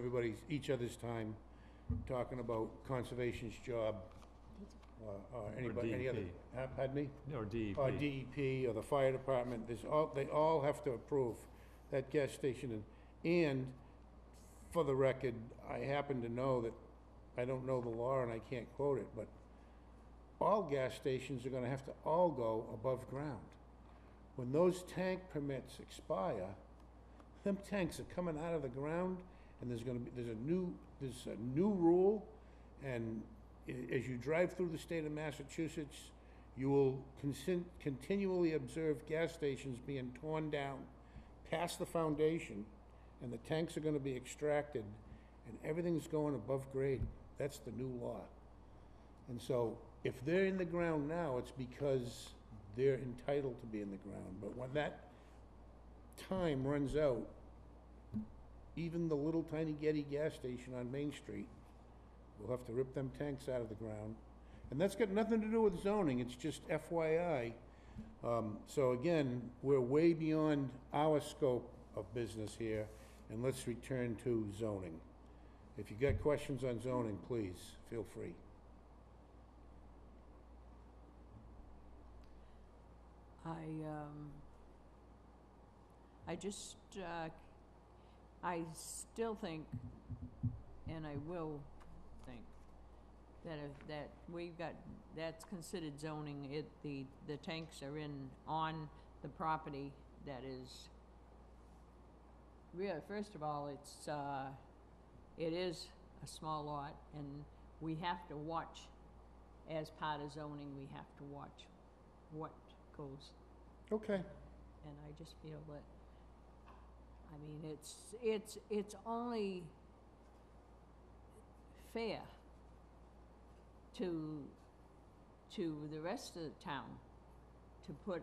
each other's time talking about conservation's job, or anybody, any other. DEP. Pardon me? Or DEP. Or DEP, or the fire department, they all have to approve that gas station. And for the record, I happen to know that, I don't know the law and I can't quote it, but all gas stations are gonna have to all go above ground. When those tank permits expire, them tanks are coming out of the ground, and there's a new rule, and as you drive through the state of Massachusetts, you will continually observe gas stations being torn down past the foundation, and the tanks are gonna be extracted, and everything's going above grade. That's the new law. And so, if they're in the ground now, it's because they're entitled to be in the ground. But when that time runs out, even the little tiny Getty gas station on Main Street will have to rip them tanks out of the ground. And that's got nothing to do with zoning, it's just FYI, So again, we're way beyond our scope of business here, and let's return to zoning. If you got questions on zoning, please, feel free. I just, I still think, and I will think, that we've got, that's considered zoning, the tanks are on the property that is, really, first of all, it is a small lot, and we have to watch, as part of zoning, we have to watch what goes. Okay. And I just feel that, I mean, it's only fair to the rest of the town to put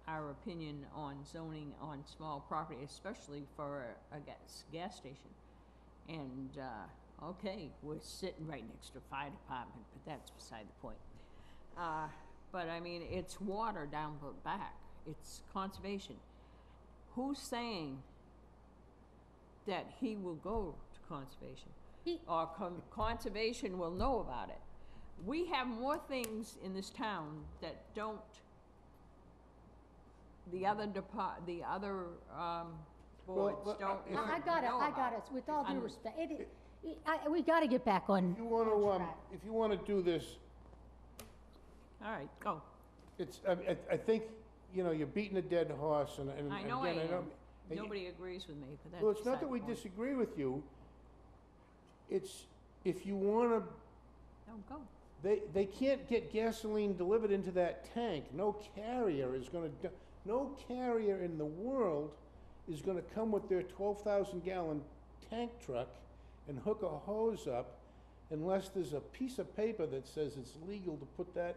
our opinion on zoning on small property, especially for a gas station. And, okay, we're sitting right next to a fire department, but that's beside the point. But I mean, it's water down the back. It's conservation. Who's saying that he will go to conservation? Or conservation will know about it? We have more things in this town that don't, the other boards don't I got it, know I about got it, with all due I'm- respect, we gotta get back on. If you wanna do this, All right, go. I think, you're beating a dead horse, and I know I again, am. don't- Nobody agrees with me, but that's Well, it's not beside that the we point. disagree with you. It's, if you wanna, No, go. they can't get gasoline delivered into that tank. No carrier in the world is gonna come with their 12,000-gallon tank truck and hook a hose up unless there's a piece of paper that says it's legal to put that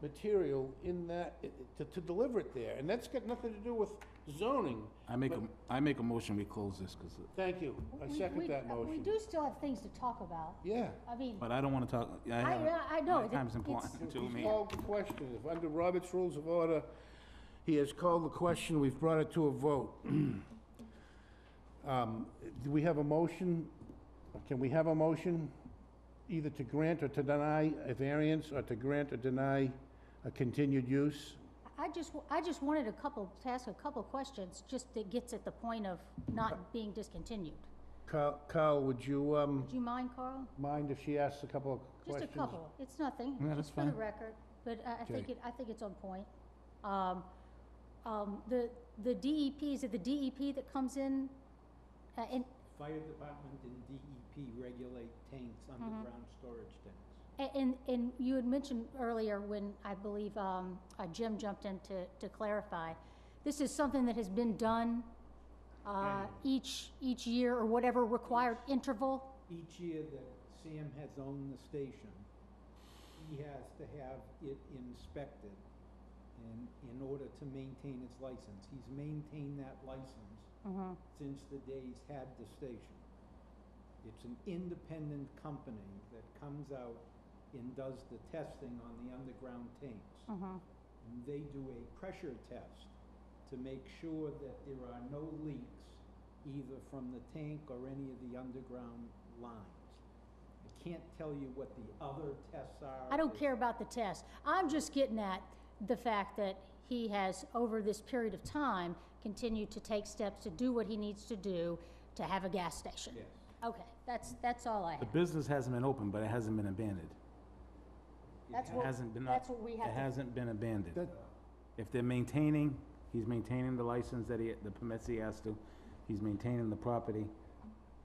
material in that, to deliver it there. And that's got nothing to do with zoning. I make a motion, we close this, because, Thank you. I second that We motion. do still have things to talk about. Yeah. I mean, but I don't want to talk, I know. my time's it's- important to He's me. called the question. If under Robert's Rules of Order, he has called the question, we've brought it to a vote. Do we have a motion? Can we have a motion either to grant or to deny a variance, or to grant or deny a continued use? I just wanted to ask a couple questions, just that gets at the point of not being discontinued. Carl, would you, Would you mind, Carl? mind if she asks a couple of Just questions? a couple, it's nothing, Yeah, that's just for the fine. record, but I think Okay. I think it's on point. The DEP, is it the DEP that comes in, and Fire department and DEP regulate tanks, underground storage tanks. And you had mentioned earlier, when I believe Jim jumped in to clarify, this is something that has been done each year, or whatever required interval? Each year that Sam has owned the station, he has to have it inspected in order to maintain its license. He's maintained that license since the day he's had the station. It's an independent company that comes out and does the testing on the underground tanks. And they do a pressure test to make sure that there are no leaks, either from the tank or any of the underground lines. I can't tell you what the other tests are. I don't care about the test. I'm just getting at the fact that he has, over this period of time, continued to take steps to do what he needs to do to have a gas station. Yes. Okay, that's all I The have. business hasn't been open, but it hasn't been abandoned. That's It what, hasn't been, that's what we it have to, hasn't been abandoned. That- If they're maintaining, he's maintaining the license that the permits he has to, he's maintaining the property,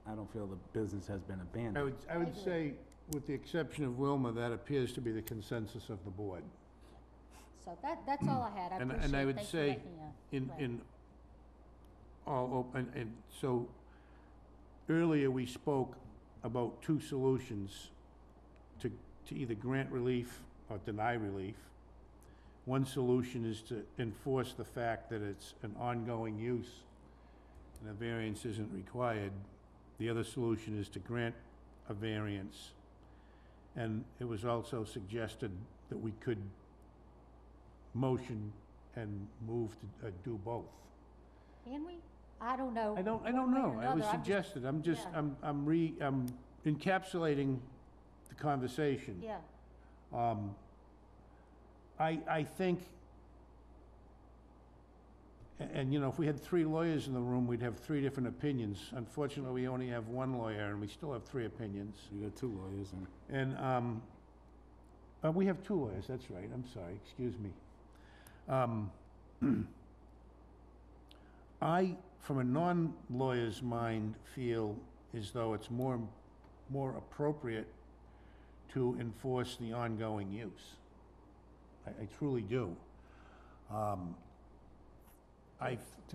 I don't feel the business has been abandoned. I would agree. say, with the exception of Wilma, that appears to be the consensus of the board. so that's all I had. I And appreciate I it. would Thanks for say, making a plan. in all open, and so, earlier we spoke about two solutions to either grant relief or deny relief. One solution is to enforce the fact that it's an ongoing use and a variance isn't required. The other solution is to grant a variance. And it was also suggested that we could motion and move to do both. Can we? I don't know. I don't one way or know. I was another. I'm just- suggested, yeah. I'm encapsulating the conversation. Yeah, I think, and you know, if we had 3 lawyers in the room, we'd have 3 different opinions. Unfortunately, we only have 1 lawyer, and we still have 3 opinions. You got 2 lawyers and. And, we have 2 lawyers, that's right, I'm sorry, excuse me. I, from a non-lawyer's mind, feel as though it's more appropriate to enforce the ongoing use. I truly do. To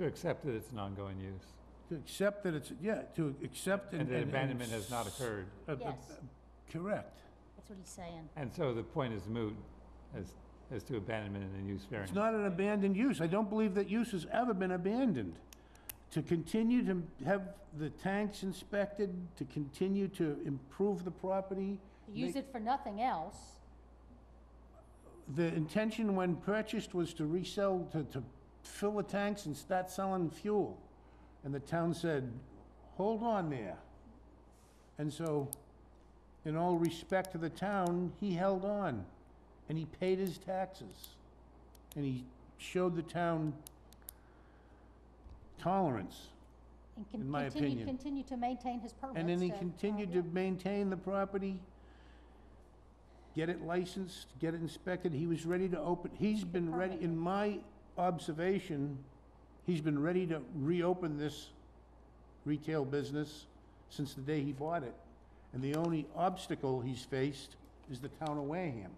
accept that it's an ongoing use, To accept that it's, yeah, to accept and that abandonment has not occurred. Yes. Correct. that's what he's saying. And so the point is moot as to abandonment and use variance. It's not an abandoned use. I don't believe that use has ever been abandoned. To continue to have the tanks inspected, to continue to improve the property. Use it for nothing else. The intention when purchased was to resell, to fill the tanks and start selling fuel. And the town said, hold on there. And so, in all respect to the town, he held on, and he paid his taxes. And he showed the town tolerance, And in my opinion. continue to maintain his permits. and then he to, continued yeah. to maintain the property, get it licensed, get it inspected. He was ready to open, he's been ready, in my observation, he's been ready to reopen this retail business since the day he bought it. And the only obstacle he's faced is the town of Wareham.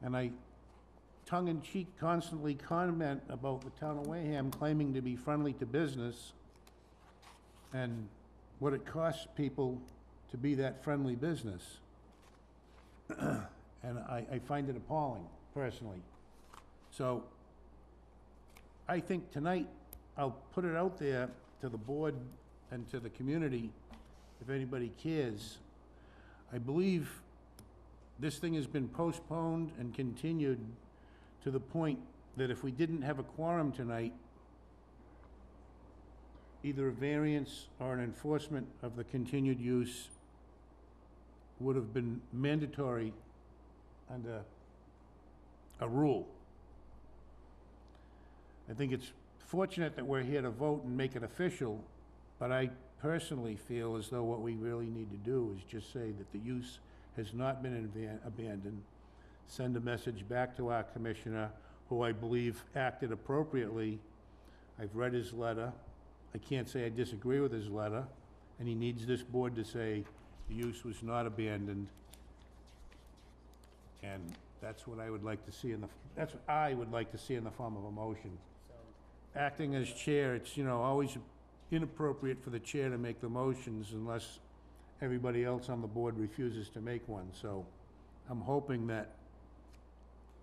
And I, tongue-in-cheek, constantly comment about the town of Wareham claiming to be friendly to business and what it costs people to be that friendly business. And I find it appalling, personally. So, I think tonight, I'll put it out there to the board and to the community, if anybody cares. I believe this thing has been postponed and continued to the point that if we didn't have a quorum tonight, either a variance or an enforcement of the continued use would have been mandatory under a rule. I think it's fortunate that we're here to vote and make it official, but I personally feel as though what we really need to do is just say that the use has not been abandoned, send a message back to our commissioner, who I believe acted appropriately. I've read his letter. I can't say I disagree with his letter, and he needs this board to say the use was not abandoned. And that's what I would like to see that's what I would like to see in the form of a motion. Acting as chair, it's, you know, always inappropriate for the chair to make the motions unless everybody else on the board refuses to make one. So I'm hoping that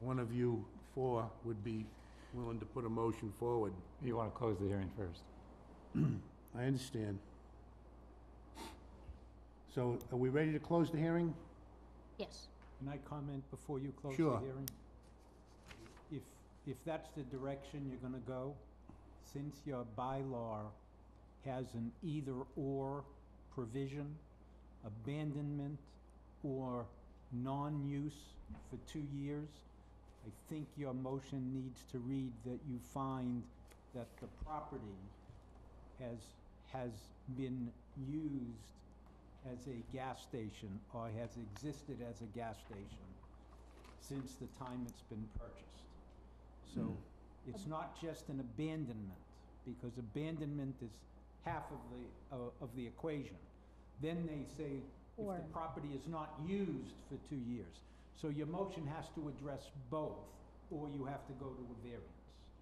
one of you 4 would be willing to put a motion forward. You want to close the hearing first. I understand. So are we ready to close the hearing? Yes. Can I comment before you close Sure. the hearing? If that's the direction you're gonna go, since your bylaw has an either/or provision, abandonment or non-use for 2 years, I think your motion needs to read that you find that the property has been used as a gas station or has existed as a gas station since the time it's been purchased. So it's not just an abandonment, because abandonment is half of the equation. Then they say if Or- the property is not used for 2 years. So your motion has to address both, or you have to go to a variance.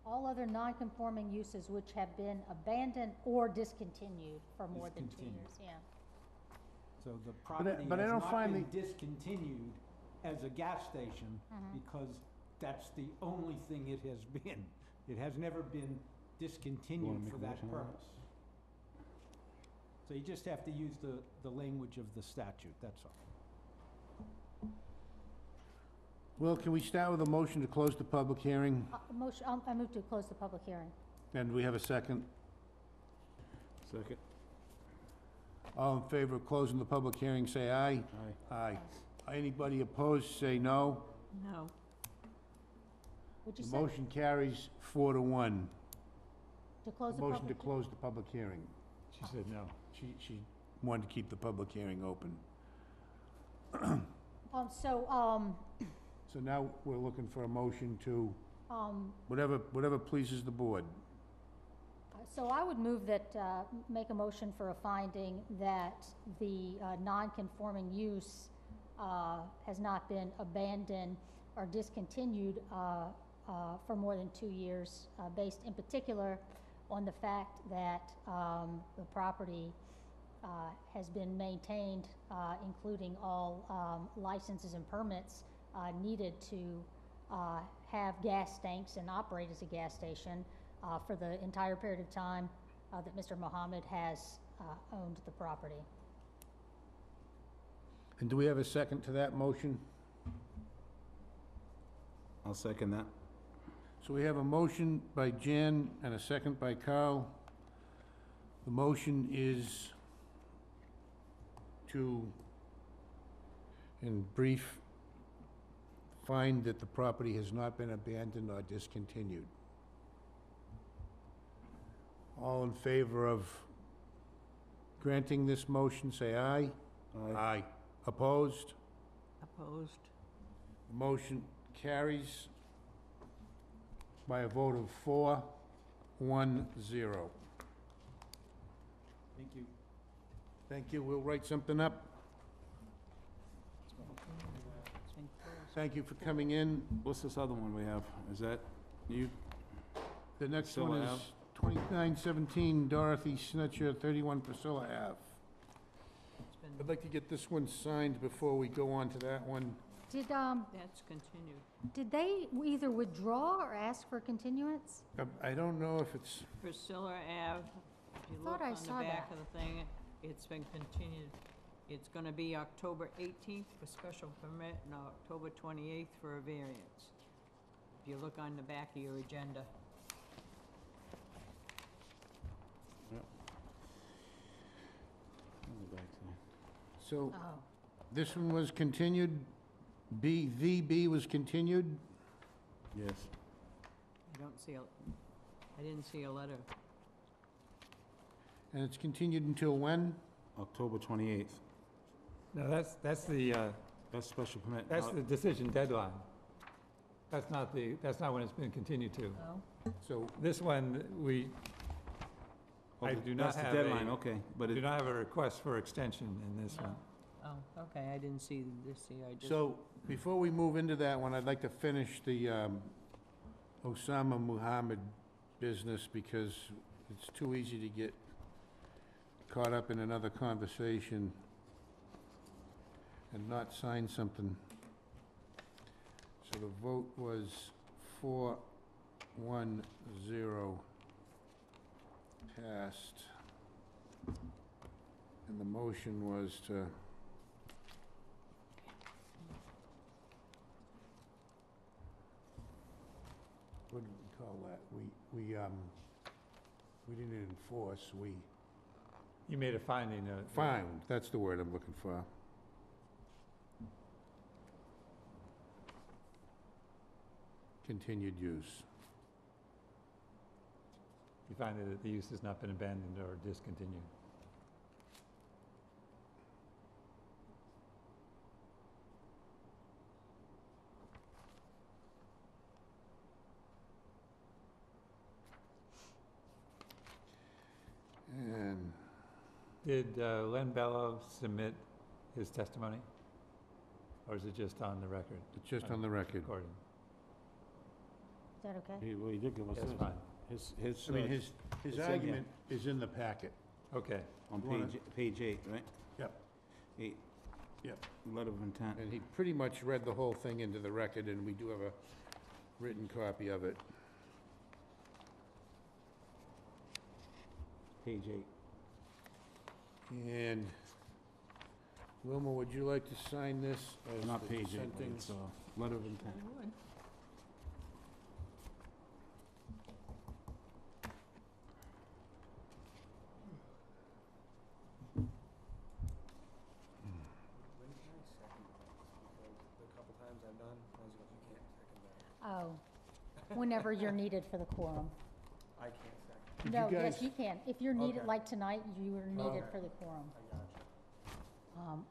All other non-conforming uses which have been abandoned or discontinued for more than 2 Discontinued. years, yeah. So the property but I has don't not find been discontinued as a gas station because that's the only thing it has been. It has never been discontinued make for a that motion on that? purpose. So you just have to use the language of the statute, that's all. Well, can we start with a motion to close the public hearing? Motion, I move to close the public hearing. And we have a second? Second. All in favor of closing the public hearing, say aye. Aye. Aye. Anybody opposed, say no. No. Would you The say, motion carries 4-1. to close the Motion to public? close the public hearing. She said no. She wanted to keep the public hearing open. So now we're looking for a motion to, whatever pleases the board. So I would move that, make a motion for a finding that the non-conforming use has not been abandoned or discontinued for more than 2 years, based in particular on the fact that the property has been maintained, including all licenses and permits needed to have gas tanks and operate as a gas station for the entire period of time that Mr. Mohammed has owned the property. And do we have a second to that motion? I'll second that. So we have a motion by Jan and a second by Carl. The motion is to, in brief, find that the property has not been abandoned or discontinued. All in favor of granting this motion, say aye. Aye. Opposed? Opposed? Motion carries by a vote of 4-1-0. Thank you. Thank you. We'll write something up. It's been closed. Thank you for coming in. What's this other one we have? Is that you? The next Priscilla one is Ave. 2917 Dorothy Snitcher, 31 Priscilla Ave. It's been, I'd like to get this one signed before we go on to that one. that's continued. Did they either withdraw or ask for continuance? I don't know if it's, Priscilla Ave, if you Thought look I on saw the back that. of the thing, it's been continued. It's gonna be October 18th for special permit and October 28th for a variance. If you look on the back of your agenda. I'll go back to that. so Oh. this one was continued, VB was continued? Yes. I didn't see a letter. And it's continued until when? October 28th. No, that's the, That's special permit. that's Now, the decision deadline. That's not when it's been continued to. No? So This one, I okay, do not that's the have deadline, a- okay. But do it, not have a request for extension in this one. Oh, okay, I didn't see this here, I just. So, before we move into that one, I'd like to finish the Osama Muhammad business because it's too easy to get caught up in another conversation and not sign something. So the vote was 4-1-0 passed. And the motion was to what do we call that? We didn't enforce, we You made a finding of. found, that's the word I'm looking for. Continued use. You find that the use has not been abandoned or discontinued. And Did Len Bello submit his testimony? Or is it just on the record? it's just on the record. Recording? Is that okay? well, he did give us That's his. fine. His, I mean, his, his it's in here. argument is in the packet. Okay. on you wanna- page 8, right? Yep. 8. Yep. Letter of intent. And he pretty much read the whole thing into the record, and we do have a written copy of it. Page 8. And Wilma, would you like to sign this as Not the page 8, but dissenting? it's, letter of intent. I would. When can I second that? Because the couple times I've done, I was like, you can't second that. Oh, whenever you're needed for the quorum. I can't second. Did No, you yes, guys- you can. If you're needed, Okay. like tonight, you were needed Okay. for the quorum. I gotcha.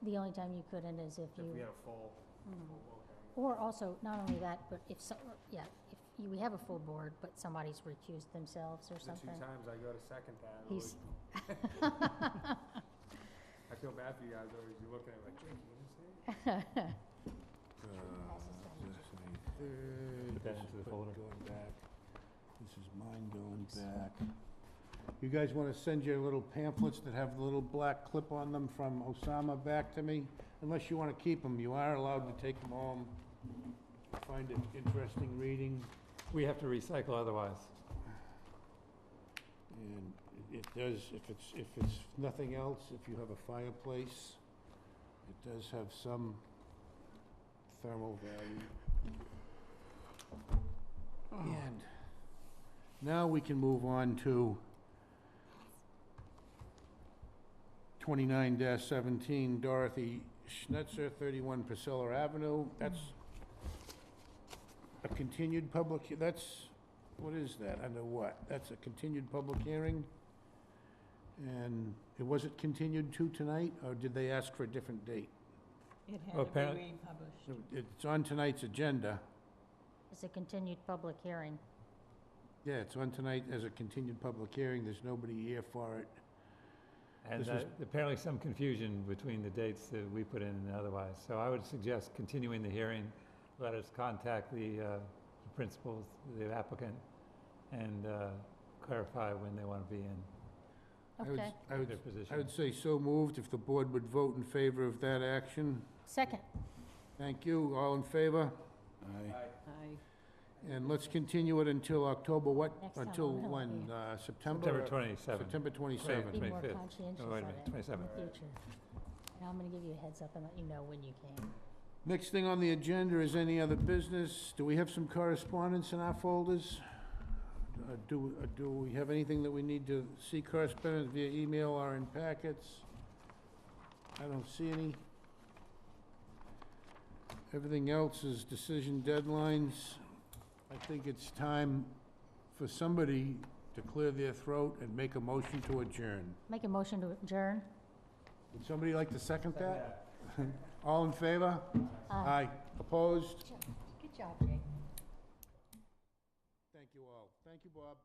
The only time you couldn't is if If we you, had a full, Mhm. okay. or also, not only that, but if so, yeah, if we have a full board, but somebody's recused themselves or The two something. times I go to second that, it He's, was- I feel bad for you guys, always, you're looking at me like, Jake, you gonna say it? Put that into the folder. Going back. This is mine going back. You guys want to send your little pamphlets that have the little black clip on them from Osama back to me? Unless you want to keep them, you are allowed to take them home. Find it interesting reading. We have to recycle otherwise. And it does, if it's nothing else, if you have a fireplace, it does have some thermal value. And now we can move on to 29-17 Dorothy Schnetzer, 31 Priscilla Avenue. That's a continued public, that's, what is that, under what? That's a continued public hearing? And was it continued to tonight, or did they ask for a different date? It Well, had to apparently- be republished. It's on tonight's agenda. it's a continued public hearing. Yeah, it's on tonight as a continued public hearing. There's nobody here for it. And This was- apparently some confusion between the dates that we put in and otherwise. So I would suggest continuing the hearing. Let us contact the principals, the applicant, and clarify when they want to be in Okay, I would their position. I would say so moved if the board would vote in favor of that action. second, Thank you. All in favor? Aye. I, And let's continue it until October what? Next time Until I'll know, when? yeah. September? September 27th. September 27th. be more 25th. conscientious Oh, of wait it a minute, in 27th. the future. And I'm gonna give you a heads up and let you know when you can. Next thing on the agenda is any other business. Do we have some correspondence in our folders? Do we have anything that we need to see correspondence via email or in packets? I don't see any. Everything else is decision deadlines. I think it's time for somebody to clear their throat and make a motion to adjourn. Make a motion to adjourn? Would somebody like to second that? All in favor? Aye. Opposed? Good job, Jake. Thank you all. Thank you, Bob.